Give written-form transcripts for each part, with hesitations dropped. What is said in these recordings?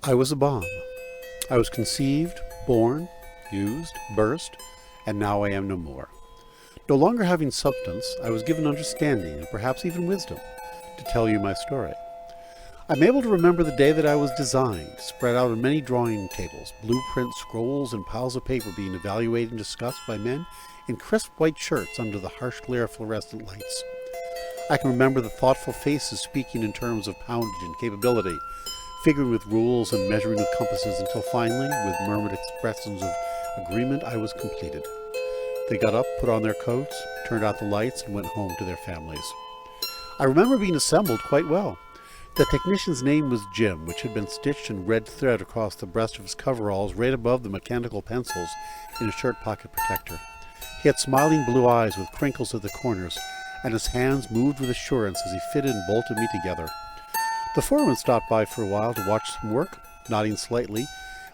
I was a bomb. I was conceived, born, used, burst, and now I am no more. No longer having substance, I was given understanding and perhaps even wisdom to tell you my story. I'm able to remember the day that I was designed, spread out on many drawing tables, blueprints, scrolls, and piles of paper being evaluated and discussed by men in crisp white shirts under the harsh glare of fluorescent lights. I can remember the thoughtful faces speaking in terms of poundage and capability, figuring with rules and measuring with compasses until finally, with murmured expressions of agreement, I was completed. They got up, put on their coats, turned out the lights, and went home to their families. I remember being assembled quite well. The technician's name was Jim, which had been stitched in red thread across the breast of his coveralls right above the mechanical pencils in his shirt pocket protector. He had smiling blue eyes with crinkles at the corners, and his hands moved with assurance as he fitted and bolted me together. The foreman stopped by for a while to watch some work, nodding slightly,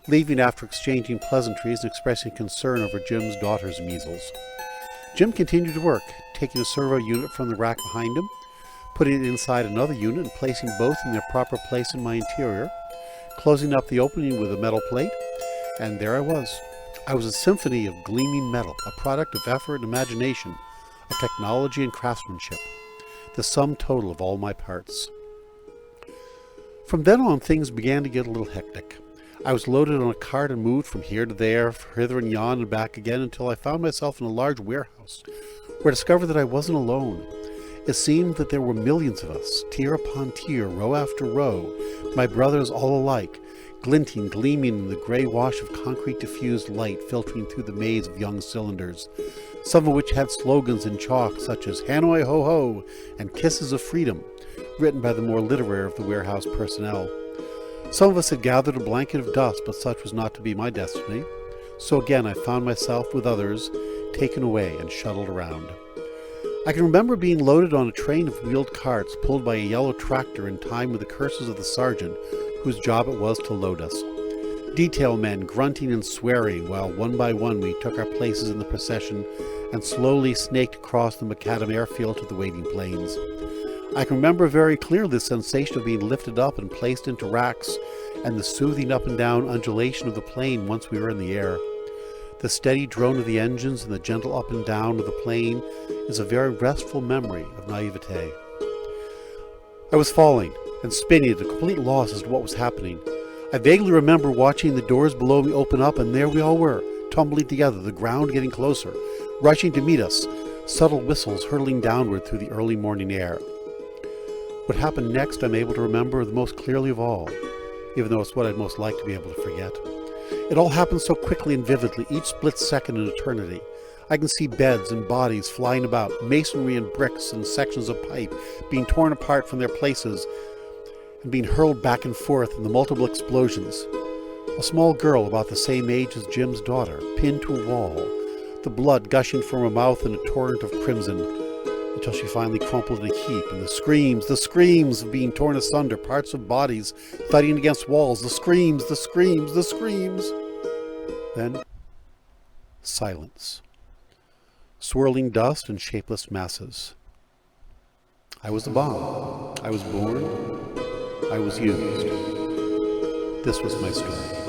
leaving after exchanging pleasantries and expressing concern over Jim's daughter's measles. Jim continued to work, taking a servo unit from the rack behind him, putting it inside another unit and placing both in their proper place in my interior, closing up the opening with a metal plate, and there I was. I was a symphony of gleaming metal, a product of effort and imagination, of technology and craftsmanship, the sum total of all my parts. From then on, things began to get a little hectic. I was loaded on a cart and moved from here to there, hither and yon and back again, until I found myself in a large warehouse, where I discovered that I wasn't alone. It seemed that there were millions of us, tier upon tier, row after row, my brothers all alike, glinting, gleaming in the gray wash of concrete diffused light filtering through the maze of young cylinders, some of which had slogans in chalk such as "Hanoi Ho Ho" and "Kisses of Freedom," written by the more literary of the warehouse personnel. Some of us had gathered a blanket of dust, but such was not to be my destiny. So again I found myself, with others, taken away and shuttled around. I can remember being loaded on a train of wheeled carts pulled by a yellow tractor in time with the curses of the sergeant, whose job it was to load us. Detail men grunting and swearing while one by one we took our places in the procession and slowly snaked across the macadam airfield to the waiting planes. I can remember very clearly the sensation of being lifted up and placed into racks and the soothing up and down undulation of the plane once we were in the air. The steady drone of the engines and the gentle up and down of the plane is a very restful memory of naivete. I was falling and spinning at a complete loss as to what was happening. I vaguely remember watching the doors below me open up, and there we all were, tumbling together, the ground getting closer, rushing to meet us, subtle whistles hurtling downward through the early morning air. What happened next I'm able to remember the most clearly of all, even though it's what I'd most like to be able to forget. It all happened so quickly and vividly, each split second in eternity. I can see beds and bodies flying about, masonry and bricks and sections of pipe being torn apart from their places and being hurled back and forth in the multiple explosions. A small girl about the same age as Jim's daughter, pinned to a wall, the blood gushing from her mouth in a torrent of crimson, until she finally crumpled in a heap, and the screams of being torn asunder, parts of bodies thudding against walls, the screams. Then, silence. Swirling dust and shapeless masses. I was the bomb. I was born. I was used. This was my story.